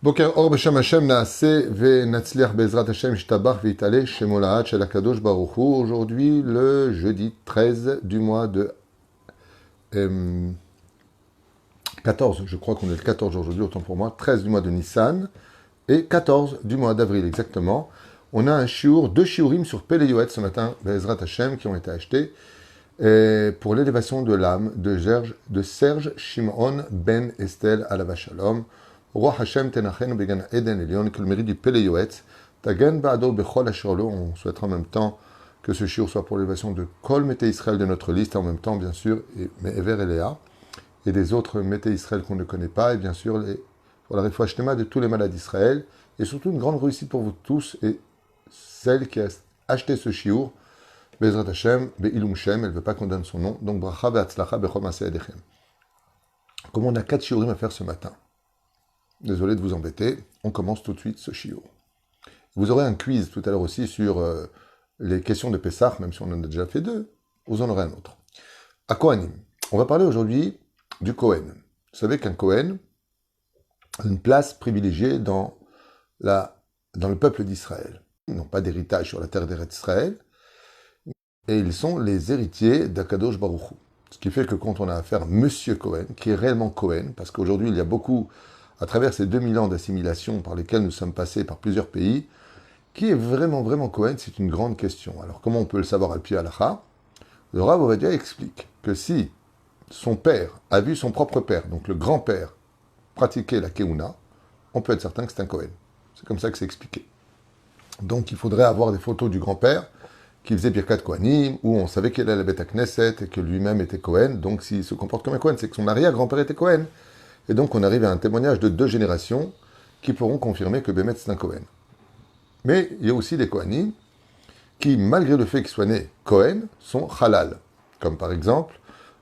בוקר אור בשם השם נעשה ונצליח בעזרת השם ישתבח ויתעלה שמו לעד של הקדוש ברוך הוא. Aujourd'hui, le jeudi 13 du mois de 14, je crois qu'on est le 14 aujourd'hui, autant pour moi, 13 du mois de Nissan et 14 du mois d'avril exactement. On a un shiur, deux shiurim sur Pele Yoetz ce matin, Bezrat Hashem, qui ont été achetés pour l'élévation de l'âme de Serge Shimon Ben Estelle Alava Shalom. Roi Hashem Tenachenu Began Eden Elion, que le mérite du Pele Yoetz, Tagen Ba'ado Bechol Asherlo, on souhaitera en même temps que ce shiur soit pour l'élévation de Kol Mété Israël de notre liste, en même temps, bien sûr, mais Ever et Léa, et des autres Mété Israël qu'on ne connaît pas, et bien sûr, pour la réfoua shlema de tous les malades d'Israël, et surtout une grande réussite pour vous tous, et celle qui a acheté ce shiur, Bezrat Hashem, Be'ilum Shem, elle ne veut pas qu'on donne son nom, donc Bracha Ve'atzlacha Bechol Maseh Edechem. Comme on a 4 shiurim à faire ce matin, désolé de vous embêter, on commence tout de suite ce shiur. Vous aurez un quiz tout à l'heure aussi sur les questions de Pessah, même si on en a déjà fait 2, vous en aurez un autre. À Kohanim, on va parler aujourd'hui du Kohen. Vous savez qu'un Kohen a une place privilégiée dans le peuple d'Israël. Ils n'ont pas d'héritage sur la terre d'Israël, et ils sont les héritiers d'Akadosh Baruch Hu. Ce qui fait que quand on a affaire à Monsieur Cohen, qui est réellement Cohen, parce qu'aujourd'hui il y a beaucoup, à travers ces 2000 ans d'assimilation par lesquels nous sommes passés par plusieurs pays, qui est vraiment Cohen, c'est une grande question. Alors comment on peut le savoir al pi halacha? Le Rav Ovadia explique que si son père a vu son propre père, donc le grand-père, pratiquer la keuna, on peut être certain que c'est un Cohen. C'est comme ça que c'est expliqué. Donc il faudrait avoir des photos du grand-père qui faisait Birkat Kohanim, où on savait qu'il allait à la Beth Knesset et que lui-même était Cohen. Donc s'il se comporte comme un Cohen, c'est que son arrière-grand-père était Cohen. Et donc on arrive à un témoignage de 2 générations qui pourront confirmer que Bémet c'est un Cohen. Mais il y a aussi des Kohanim qui, malgré le fait qu'ils soient nés Cohen, sont halal. Comme par exemple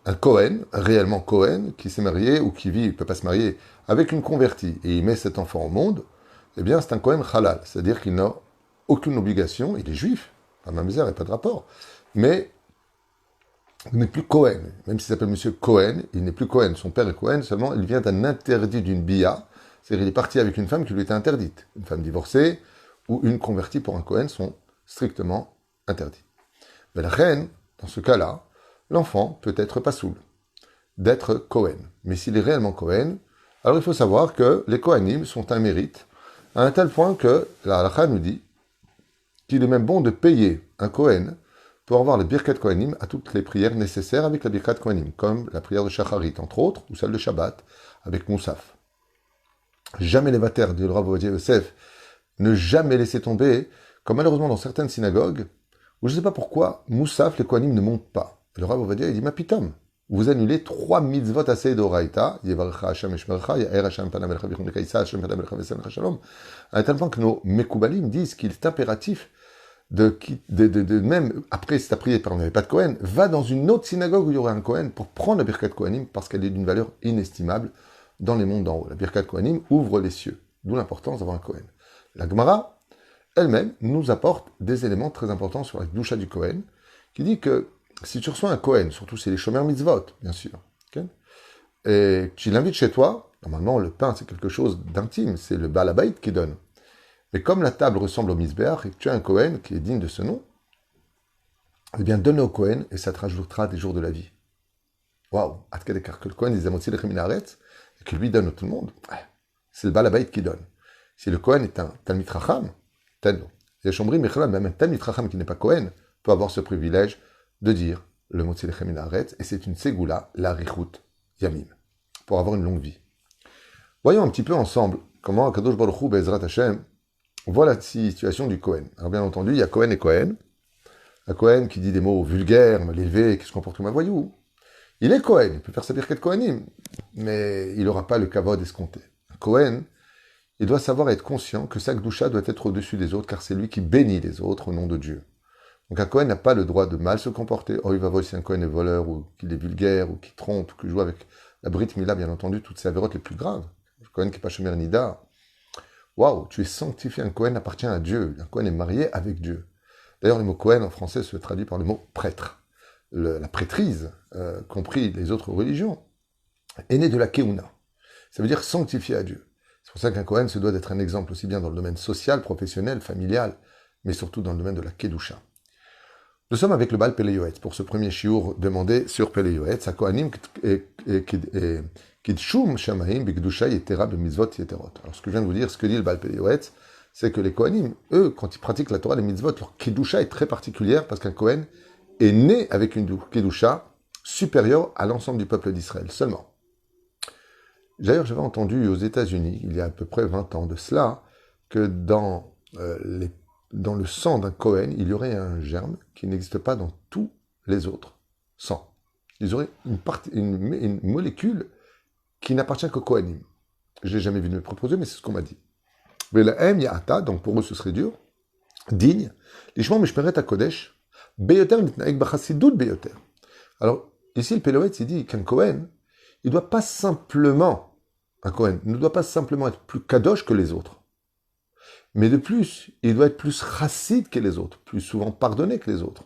un Cohen, réellement Cohen, qui s'est marié ou qui vit, il ne peut pas se marier, avec une convertie, et il met cet enfant au monde, eh bien c'est un Cohen halal. C'est-à-dire qu'il n'a aucune obligation, il est juif, pas ma misère, il n'y a pas de rapport, mais il n'est plus Cohen. Même s'il s'appelle Monsieur Cohen, il n'est plus Cohen. Son père est Cohen, seulement il vient d'un interdit d'une bia, c'est-à-dire il est parti avec une femme qui lui était interdite. Une femme divorcée ou une convertie pour un Cohen sont strictement interdits. Mais la reine, dans ce cas-là, l'enfant peut être pas soul d'être Cohen. Mais s'il est réellement Cohen, alors il faut savoir que les Kohanim sont un mérite, à un tel point que la halakha nous dit qu'il est même bon de payer un Kohen pour avoir le Birkat Kohanim à toutes les prières nécessaires avec la Birkat Kohanim, comme la prière de Shacharit, entre autres, ou celle de Shabbat, avec Moussaf. Jamais les vatères, dit le Rav Ovadia Yosef, ne jamais laisser tomber, comme malheureusement dans certaines synagogues, où je ne sais pas pourquoi, Moussaf, les Kohanim ne montent pas. Et le Rav Ovadia, il dit, ma pitom, vous annulez 3 mitzvot assez d'Oraïta, Yevarecha Hashem Eshmercha, Yaer Hashem Panam Elcha Vichon Dekaïsa, Hashem Panam Elcha Vesem Elcha Shalom, à un tel point que nos Mekoubalim disent qu'il est impératif de même, après si ta prière, on n'avait pas de Kohen, va dans une autre synagogue où il y aurait un Kohen pour prendre la Birkat Kohanim parce qu'elle est d'une valeur inestimable dans les mondes d'en haut. La Birkat Kohanim ouvre les cieux, d'où l'importance d'avoir un Kohen. La Gemara, elle-même, nous apporte des éléments très importants sur la Gdusha du Kohen, qui dit que si tu reçois un Kohen, surtout c'est les Shomer Mitzvot, bien sûr, okay, et tu l'invites chez toi, normalement le pain c'est quelque chose d'intime, c'est le Baal Habayit qui donne. Mais comme la table ressemble au Mizbeach et que tu as un Kohen qui est digne de ce nom, eh bien donne au Kohen et ça te rajoutera des jours de la vie. Waouh! Atkadekar, que le Kohen des Amotzi Lechem Minaret et que lui donne à tout le monde, c'est le Baal Habayit qui donne. Si le Kohen est un Talmid Chacham, tel, et Shomri Mechela, même un Talmid Chacham qui n'est pas Kohen, peut avoir ce privilège de dire le Motzi Lechem Minaret et c'est une Ségoula, la Richut Yamim, pour avoir une longue vie. Voyons un petit peu ensemble comment Akadosh Baruch Hu Be'ezrat Hashem voit la situation du Kohen. Alors bien entendu, il y a Kohen et Kohen. Un Kohen qui dit des mots vulgaires, mal élevés, qui se comporte comme un voyou. Il est Kohen, il peut faire sa birkat Kohanim, mais il n'aura pas le kavod escompté. Un Kohen, il doit savoir être conscient que sa gdusha doit être au-dessus des autres, car c'est lui qui bénit les autres au nom de Dieu. Donc un Kohen n'a pas le droit de mal se comporter. Oh, il va voir si un Kohen est voleur, ou qu'il est vulgaire, ou qu'il trompe, ou qu'il joue avec la Brit Mila, bien entendu, toutes ces avérotes les plus graves. Le Kohen qui n'est pas Shomer Nida. Waouh, tu es sanctifié, un Kohen appartient à Dieu. Un Kohen est marié avec Dieu. D'ailleurs, le mot Kohen en français se traduit par le mot prêtre. La prêtrise, compris les autres religions, est née de la Keuna. Ça veut dire sanctifié à Dieu. C'est C'est pour ça qu'un Kohen se doit d'être un exemple aussi bien dans le domaine social, professionnel, familial, mais surtout dans le domaine de la Kedusha. Nous sommes avec le Baal Pele Yoetz pour ce premier shiur demandé sur Pele Yoetz, à Kohanim Kidshum Shamaim B'Kedusha Yetera B'Mitzvot Yeterot. Alors ce que je viens de vous dire, ce que dit le Baal Pele Yoetz, c'est que les Kohanim, eux, quand ils pratiquent la Torah, les mitzvot, leur Kedusha est très particulière parce qu'un Kohen est né avec une Kedusha supérieure à l'ensemble du peuple d'Israël seulement. D'ailleurs, j'avais entendu aux États-Unis, il y a à peu près 20 ans de cela, que dans le sang d'un Kohen, il y aurait un germe qui n'existe pas dans tous les autres sangs. Ils auraient une molécule qui n'appartient qu'au Kohanim. Je n'ai jamais vu de me proposer, mais c'est ce qu'on m'a dit. Mais la M Ya'ata, donc pour eux ce serait dur, digne, l'ishma mishmeret HaKodesh, beyoter nitnaeg b'chasidut beyoter. Alors, ici, le Péloetz, il dit qu'un Kohen, un Kohen ne doit pas simplement être plus kadosh que les autres. Mais de plus, il doit être plus chassid que les autres, plus souvent pardonné que les autres.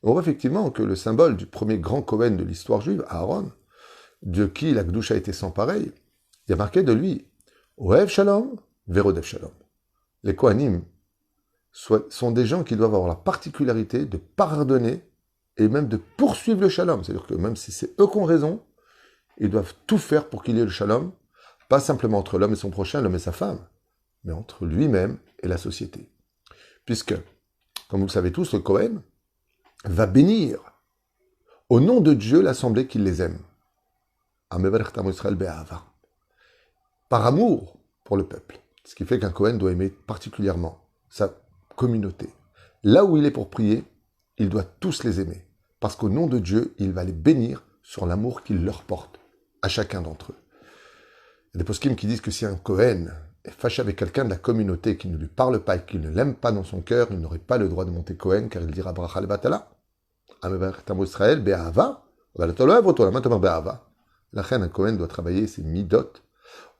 On voit effectivement que le symbole du premier grand Kohen de l'histoire juive, Aaron, de qui la Kedusha a été sans pareil, il y a marqué de lui, Ohev Shalom, Verodev Shalom. Les Kohanim sont des gens qui doivent avoir la particularité de pardonner et même de poursuivre le Shalom. C'est-à-dire que même si c'est eux qui ont raison, ils doivent tout faire pour qu'il y ait le Shalom, pas simplement entre l'homme et son prochain, l'homme et sa femme, mais entre lui-même et la société. Puisque, comme vous le savez tous, le Kohen va bénir au nom de Dieu l'assemblée qui les aime. Par amour pour le peuple. Ce qui fait qu'un Kohen doit aimer particulièrement sa communauté. Là où il est pour prier, il doit tous les aimer. Parce qu'au nom de Dieu, il va les bénir sur l'amour qu'il leur porte, à chacun d'entre eux. Il y a des poskim qui disent que si un Kohen est fâché avec quelqu'un de la communauté qui ne lui parle pas et qui ne l'aime pas dans son cœur, il n'aurait pas le droit de monter Kohen, car il dira Bracha levatala. Israël, be'ahava, la reine, un Kohen doit travailler ses midot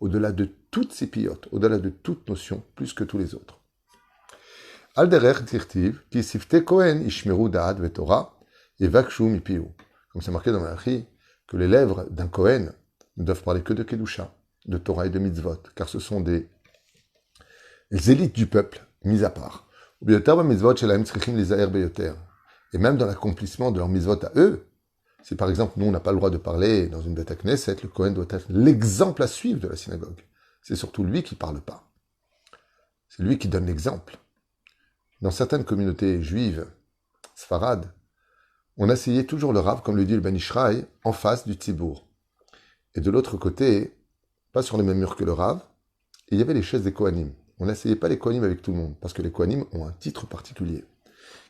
au-delà de toutes ses piotes, au-delà de toute notion, plus que tous les autres. Alderer tirtiv, ki sifte Kohen ishmeru da'ad ve'torah, yevakshu mipiu. Comme c'est marqué dans Malachi, que les lèvres d'un Kohen ne doivent parler que de Kedusha, de Torah et de mitzvot, car ce sont des élites du peuple, mis à part. Et même dans l'accomplissement de leurs mitzvot à eux, si par exemple nous on n'a pas le droit de parler dans une Beth Knesset, le Kohen doit être l'exemple à suivre de la synagogue. C'est surtout lui qui ne parle pas. C'est lui qui donne l'exemple. Dans certaines communautés juives, Sfarad, on asseyait toujours le Rav, comme le dit le Ben Ishraï, en face du Tzibour. Et de l'autre côté, pas sur le même mur que le Rav, il y avait les chaises des Kohanim. On n'asseyait pas les Kohanim avec tout le monde, parce que les Kohanim ont un titre particulier.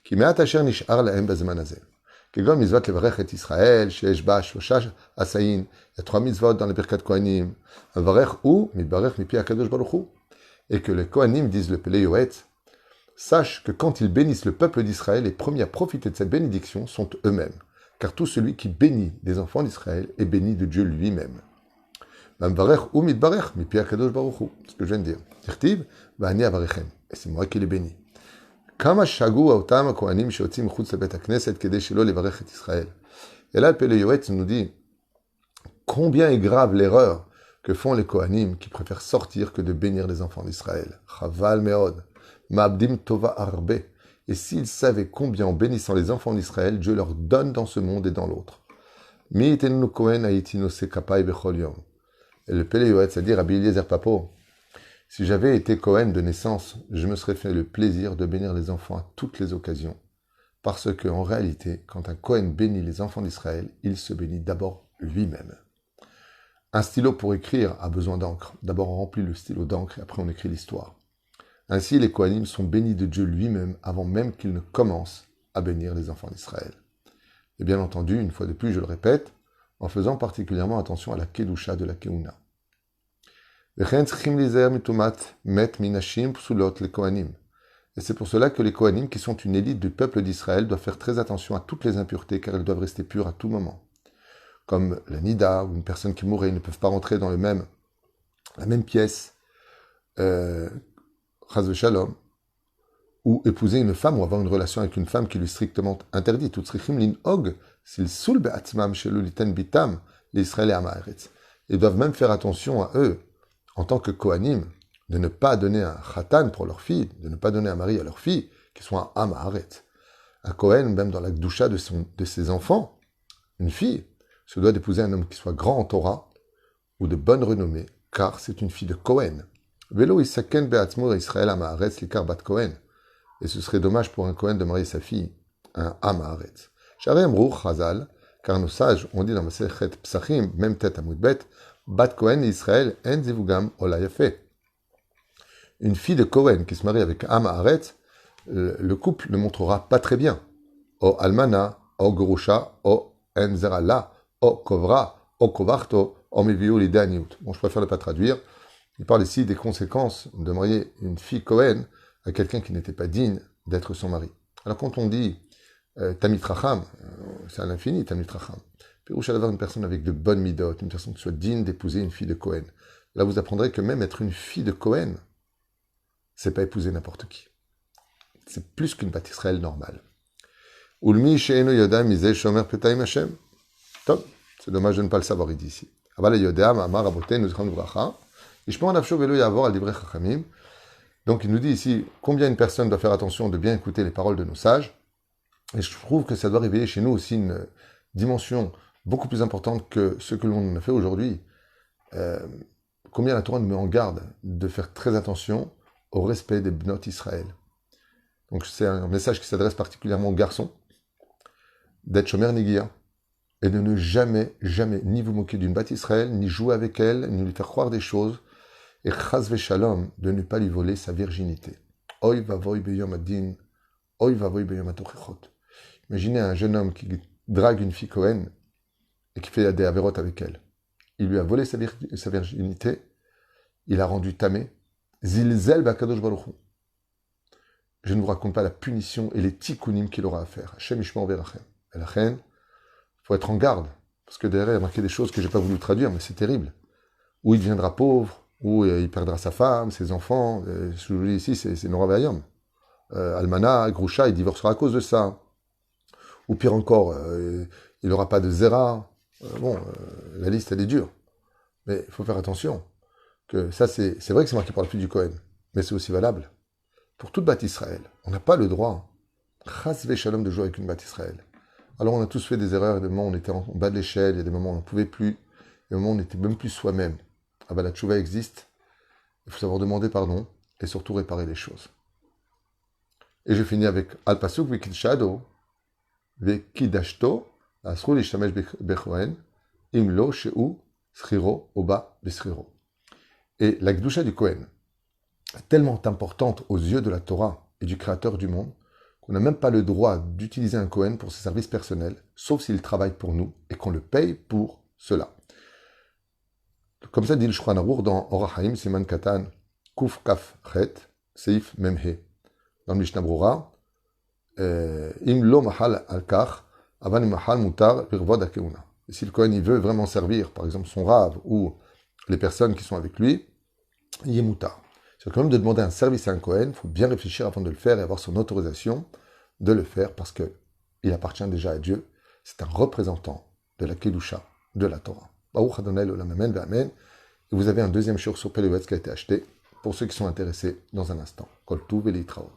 Qui me'at asher nish'ar lahem bazman hazeh. Kegom mitzvot levarech et Israël, sheesh ba shoshash asayin. Il y a 3 mitzvot dans les Birkat Kohanim. Varech ou mitbarech mipi akadosh baruch hu. Et que les Kohanim disent le Pele Yoetz, sache que quand ils bénissent le peuple d'Israël, les premiers à profiter de cette bénédiction sont eux-mêmes. Car tout celui qui bénit les enfants d'Israël est béni de Dieu lui-même. Ce que je viens de dire. Et c'est moi qui les bénis. Et là, le Pele Yoetz nous dit combien est grave l'erreur que font les Kohanim qui préfèrent sortir que de bénir les enfants d'Israël. Chaval meod. Ma'abdim tova arbe. Et s'ils savaient combien en bénissant les enfants d'Israël, Dieu leur donne dans ce monde et dans l'autre. Mi itenu Kohen haïti se kapai bechol yom. Et le Pele Yoetz, c'est-à-dire Rabbi Eliezer Papo, si j'avais été Kohen de naissance, je me serais fait le plaisir de bénir les enfants à toutes les occasions. Parce que, en réalité, quand un Kohen bénit les enfants d'Israël, il se bénit d'abord lui-même. Un stylo pour écrire a besoin d'encre. D'abord, on remplit le stylo d'encre et après on écrit l'histoire. Ainsi, les Kohanim sont bénis de Dieu lui-même avant même qu'ils ne commencent à bénir les enfants d'Israël. Et bien entendu, une fois de plus, je le répète, en faisant particulièrement attention à la Kedusha de la Keuna. Et c'est pour cela que les Kohanim, qui sont une élite du peuple d'Israël, doivent faire très attention à toutes les impuretés, car elles doivent rester pures à tout moment. Comme la Nida, ou une personne qui mourrait, ils ne peuvent pas rentrer dans la même pièce, Chaz v'shalom, ou épouser une femme, ou avoir une relation avec une femme qui lui est strictement interdite. Ils doivent même faire attention à eux, en tant que Kohanim, de ne pas donner un Khatan pour leur fille, de ne pas donner un mari à leur fille, qui soit un Amaharet. Un Kohen, même dans la Gdusha de ses enfants, une fille se doit d'épouser un homme qui soit grand en Torah ou de bonne renommée, car c'est une fille de Kohen. Velo isaken be'atzmo Israël Amaharet likar bat Kohen. Et ce serait dommage pour un Kohen de marier sa fille, un Amaharet. Sharem Ruch Chazal, car nos sages ont dit dans Masechet Psachim, même tête à Moudbet, bat Kohen et Israël en zivugam ola yafe. Une fille de Kohen qui se marie avec un Amaharet, le couple ne montrera pas très bien. O almana, o gerusha, o enzerala, o kovra, o kovarto, o meviu l'idaniut. Bon, je préfère ne pas traduire. Il parle ici des conséquences de marier une fille Kohen à quelqu'un qui n'était pas digne d'être son mari. Alors quand on dit Tamit Racham, c'est à l'infini Tamit Racham. Pérouche à d'avoir une personne avec de bonnes midotes, une personne qui soit digne d'épouser une fille de Kohen. Là, vous apprendrez que même être une fille de Kohen, c'est pas épouser n'importe qui. C'est plus qu'une Bat Israël normale. Ulmi she'eno yoda mizeh shomer petayim Hashem. Top, c'est dommage de ne pas le savoir ici. Aval yoda ma'amar aboteinu zichron uvracha. Ishmo nafsho velo yavor al divrei chachamim. Donc il nous dit ici combien une personne doit faire attention de bien écouter les paroles de nos sages. Et je trouve que ça doit réveiller chez nous aussi une dimension beaucoup plus importante que ce que l'on a fait aujourd'hui. Combien la Torah nous met en garde de faire très attention au respect des Bnot Israël. Donc c'est un message qui s'adresse particulièrement aux garçons, d'être Shomer Negia, et de ne jamais, jamais, ni vous moquer d'une Bat Israël, ni jouer avec elle, ni lui faire croire des choses, et Chaz Veshalom, de ne pas lui voler sa virginité. Oy vavoy beyom adin, oy vavoy beyom atochechot. Imaginez un jeune homme qui drague une fille Cohen et qui fait des avérotes avec elle. Il lui a volé sa virginité, il a rendu tamé. Zilzel bakadosh baruch hu. Je ne vous raconte pas la punition et les tikkunim qu'il aura à faire. Hashem ishmor verachem. Et la reine, il faut être en garde, parce que derrière, il y a marqué des choses que je n'ai pas voulu traduire, mais c'est terrible. Ou il deviendra pauvre, ou il perdra sa femme, ses enfants. Ce que je vous dis ici, c'est Nora Vayam. Almana, Grusha, il divorcera à cause de ça. Ou pire encore, il n'aura pas de zera. La liste, elle est dure. Mais il faut faire attention. Que ça, c'est vrai que c'est marqué par la fille du Cohen, mais c'est aussi valable pour toute Bat Israël. On n'a pas le droit, chas v'shalom, de jouer avec une Bat Israël. Alors on a tous fait des erreurs, il y a des moments où on était en bas de l'échelle, il y a des moments où on n'en pouvait plus, il y a des moments où on n'était même plus soi-même. Ah bah la tchouva existe, il faut savoir demander pardon, et surtout réparer les choses. Et je finis avec Al Pasuk v'kidshado, v'kidashto, asru l'ishtamesh bechoen, imlo she'u, sriro, oba, besriro. Et la Gdusha du Kohen est tellement importante aux yeux de la Torah et du Créateur du monde qu'on n'a même pas le droit d'utiliser un Kohen pour ses services personnels, sauf s'il travaille pour nous et qu'on le paye pour cela. Comme ça dit le Shulchan Aruch dans Orach Haim, Siman Katan, Kuf Kaf Chet, Seif Memhe. Dans le Mishnah Brura, Im lo mahal al kach, avan mahal mutar virvod akeuna. Et si le Kohen il veut vraiment servir, par exemple son rave ou les personnes qui sont avec lui, il est moutar. C'est quand même de demander un service à un Kohen, il faut bien réfléchir avant de le faire et avoir son autorisation de le faire parce qu'il appartient déjà à Dieu. C'est un représentant de la Kedusha, de la Torah. Baruch Adonai l'olam amen ve'amen. Et vous avez un deuxième shiur sur Pelewetz qui a été acheté pour ceux qui sont intéressés dans un instant. Kol tuv v'leitraot.